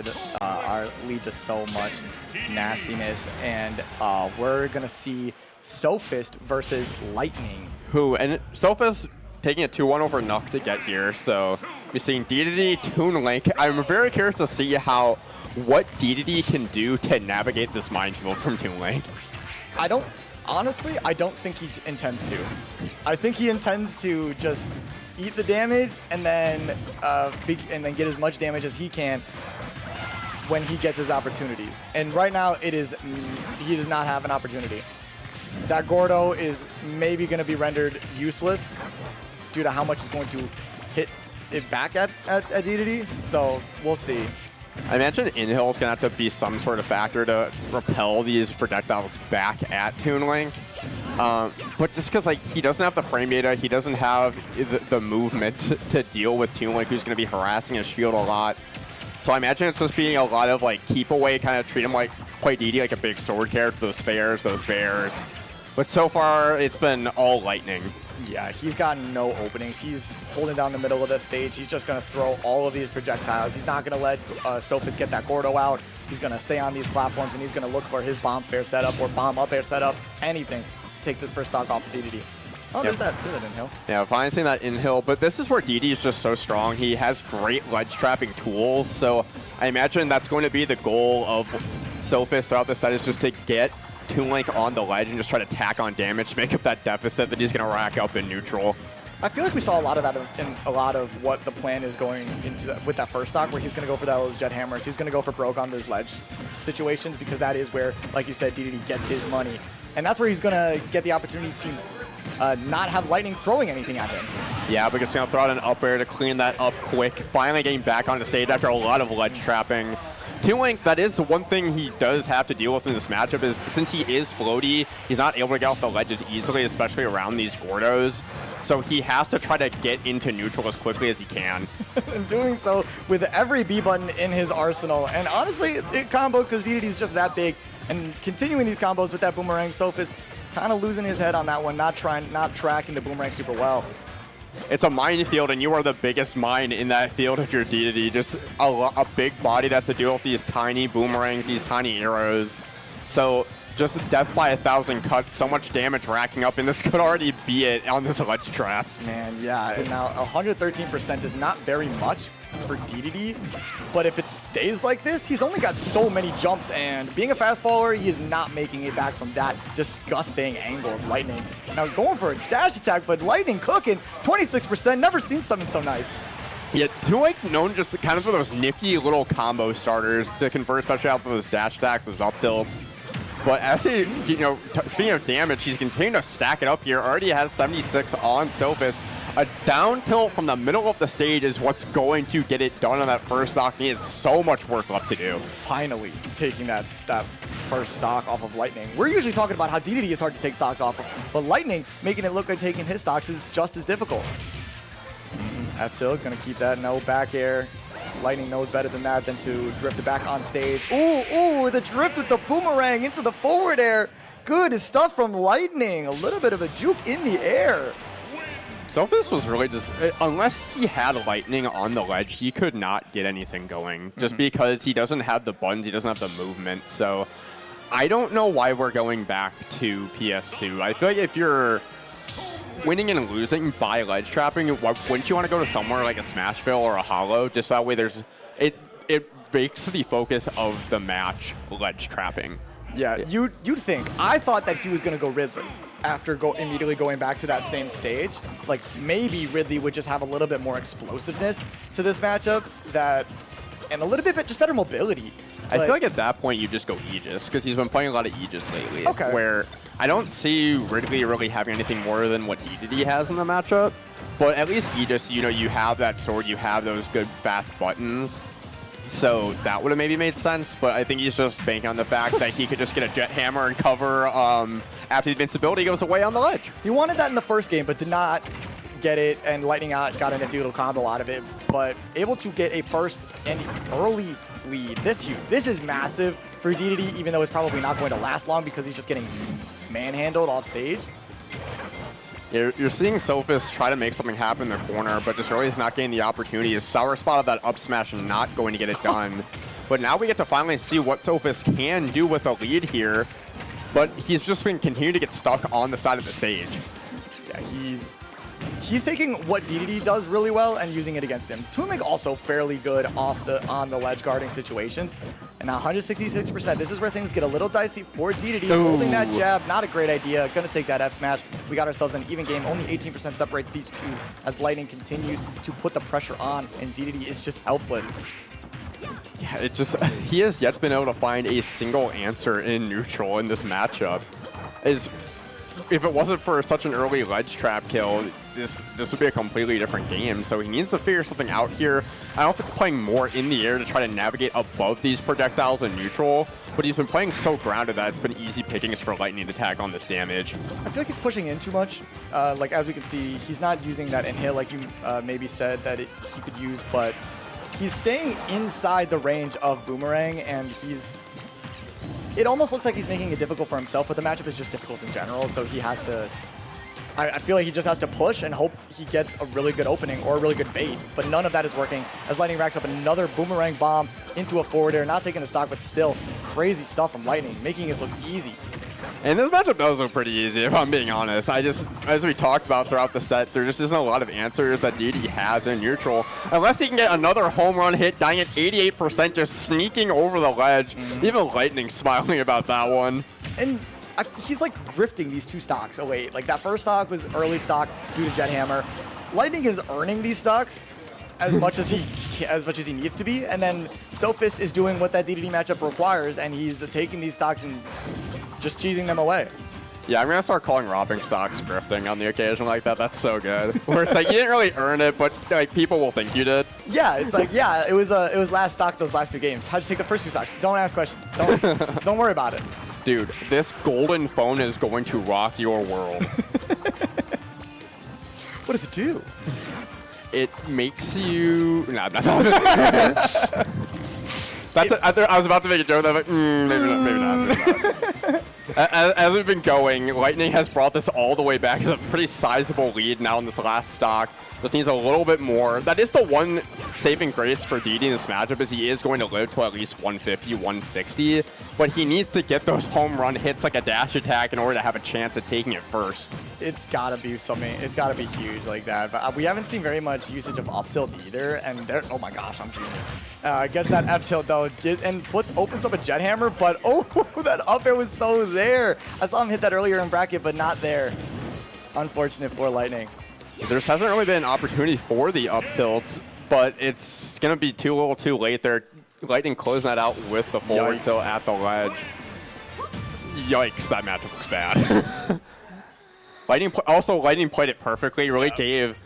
could lead to so much nastiness, and we're gonna see Sophist versus Lightning. And Sophist taking a 2-1 over Nuck to get here, so we're seeing Dedede, Toon Link. I'm very curious to see what Dedede can do to navigate this minefield from Toon Link. Honestly, I don't think he intends to. I think he intends to just eat the damage and then get as much damage as he can when he gets his opportunities. And right now, he does not have an opportunity. That Gordo is maybe going to be rendered useless due to how much is going to hit it back at Dedede. So we'll see. I imagine in-hill is going to have to be some sort of factor to repel these projectiles back at Toon Link. But just because he doesn't have the frame data, he doesn't have the movement to deal with Toon Link, who's going to be harassing his shield a lot. So I imagine it's just being a lot of keep away, kind of treat him play Dedede like a big sword character, those fares, those bears. But so far, it's been all Lightning. Yeah, he's got no openings. He's holding down the middle of the stage. He's just going to throw all of these projectiles. He's not going to let Sophist get that Gordo out. He's going to stay on these platforms, and he's going to look for his bomb fair setup or bomb up air setup, anything to take this first stock off of Dedede. Oh, yep. there's that in-hill. Yeah, finally seeing that in-hill. But this is where Dedede is just so strong. He has great ledge trapping tools. So I imagine that's going to be the goal of Sophist throughout the set, is just to get Toon Link on the ledge and just try to tack on damage to make up that deficit that he's going to rack up in neutral. I feel like we saw a lot of that in a lot of what the plan is going into with that first stock, where he's going to go for those jet hammers. He's going to go for broke on those ledge situations, because that is where, like you said, Dedede gets his money. And that's where he's going to get the opportunity to not have Lightning throwing anything at him. Yeah, because he's going to throw out an up air to clean that up quick. Finally getting back on the stage after a lot of ledge trapping. Toon Link, that is the one thing he does have to deal with in this matchup, is since he is floaty, he's not able to get off the ledges easily, especially around these Gordos. So he has to try to get into neutral as quickly as he can. And doing so with every B button in his arsenal. And honestly, it comboed because Dedede's just that big. And continuing these combos with that boomerang, Sophist kind of losing his head on that one, not tracking the boomerang super well. It's a minefield, and you are the biggest mine in that field if you're Dedede. Just a big body that's to deal with these tiny boomerangs, these tiny arrows. So just death by 1,000 cuts, so much damage racking up, and this could already be it on this ledge trap. Man, yeah, and now 113% is not very much for Dedede, but if it stays like this, he's only got so many jumps, and being a fast follower, he is not making it back from that disgusting angle of Lightning. Now going for a dash attack, but Lightning cooking, 26%, never seen something so nice. Yeah, Toon Link known just kind of for those nifty little combo starters to convert, especially out for those dash attacks, those up tilts. But as he, speaking of damage, he's continuing to stack it up here. Already has 76 on Sophist. A down tilt from the middle of the stage is what's going to get it done on that first stock. He has so much work left to do. Finally taking that first stock off of Lightning. We're usually talking about how Dedede is hard to take stocks off of, but Lightning making it look like taking his stocks is just as difficult. F tilt, gonna keep that no back air. Lightning knows better than that than to drift it back on stage. Ooh, the drift with the boomerang into the forward air. Good stuff from Lightning. A little bit of a juke in the air. Sophist was really just, unless he had Lightning on the ledge, he could not get anything going. Just because he doesn't have the buttons, he doesn't have the movement. So I don't know why we're going back to PS2. I feel like if you're winning and losing by ledge trapping, wouldn't you want to go to somewhere like a Smashville or a Hollow? Just that way it makes the focus of the match ledge trapping. Yeah, you'd think. I thought that he was going to go Ridley after immediately going back to that same stage. Like, maybe Ridley would just have a little bit more explosiveness to this matchup, and a little bit just better mobility. I feel like at that point you just go Aegis, because he's been playing a lot of Aegis lately. Okay. Where I don't see Ridley really having anything more than what Dedede has in the matchup. But at least Aegis, you have that sword, you have those good fast buttons. So that would have maybe made sense, but I think he's just banking on the fact that he could just get a jet hammer and cover after the invincibility goes away on the ledge. He wanted that in the first game, but did not get it, and Lightning got a nifty little combo out of it, but able to get a first and early lead. This is massive for Dedede, even though it's probably not going to last long because he's just getting manhandled off stage. You're seeing Sophist try to make something happen in the corner, but just really is not getting the opportunity. His sour spot of that up smash not going to get it done. But now we get to finally see what Sophist can do with a lead here. But he's just been continuing to get stuck on the side of the stage. Yeah, he's taking what Dedede does really well and using it against him. Toon also fairly good on the ledge guarding situations. And now 166%. This is where things get a little dicey for Dedede. Holding that jab, not a great idea. Gonna take that F smash. We got ourselves an even game. Only 18% separates these two as Lightning continues to put the pressure on, and Dedede is just helpless. Yeah, he has yet been able to find a single answer in neutral in this matchup. If it wasn't for such an early ledge trap kill, this would be a completely different game. So he needs to figure something out here. I don't know if it's playing more in the air to try to navigate above these projectiles in neutral, but he's been playing so grounded that it's been easy pickings for Lightning to tag on this damage. I feel like he's pushing in too much. Like, as we can see, he's not using that inhale like you maybe said that he could use, but he's staying inside the range of Boomerang, and it almost looks like he's making it difficult for himself, but the matchup is just difficult in general, so he has to... I feel like he just has to push and hope he gets a really good opening or a really good bait, but none of that is working as Lightning racks up another Boomerang bomb into a forward air, not taking the stock, but still crazy stuff from Lightning, making this look easy. And this matchup does look pretty easy, if I'm being honest. As we talked about throughout the set, there just isn't a lot of answers that Dedede has in neutral. Unless he can get another home run hit, dying at 88%, just sneaking over the ledge. Even Lightning smiling about that one. And he's like grifting these two stocks away. Like, that first stock was early stock due to Jet Hammer. Lightning is earning these stocks as much as he needs to be, and then Sophist is doing what that Dedede matchup requires, and he's taking these stocks and just cheesing them away. Yeah, I'm gonna start calling robbing stocks grifting on the occasion like that. That's so good. Where it's like you didn't really earn it, but like people will think you did. Yeah, it's like, yeah, it was last stock those last two games. How'd you take the first two stocks? Don't ask questions. Don't worry about it. Dude, this golden phone is going to rock your world. What does it do? It makes you... Nah, I was about to make a joke, but maybe not. As we've been going, Lightning has brought this all the way back. It's a pretty sizable lead now in this last stock. Just needs a little bit more. That is the one saving grace for Dedede in this matchup, is he is going to live to at least 150, 160. But he needs to get those home run hits like a dash attack in order to have a chance at taking it first. It's got to be something. It's got to be huge like that. But we haven't seen very much usage of up tilt either. And oh my gosh, I'm genius. Gets that F tilt though, opens up a Jet Hammer. But oh, that up air was so there. I saw him hit that earlier in bracket, but not there. Unfortunate for Lightning. There hasn't really been an opportunity for the up tilt, but it's going to be too little too late there. Lightning closing that out with the forward tilt at the ledge. Yikes, that matchup looks bad. Lightning played it perfectly, really gave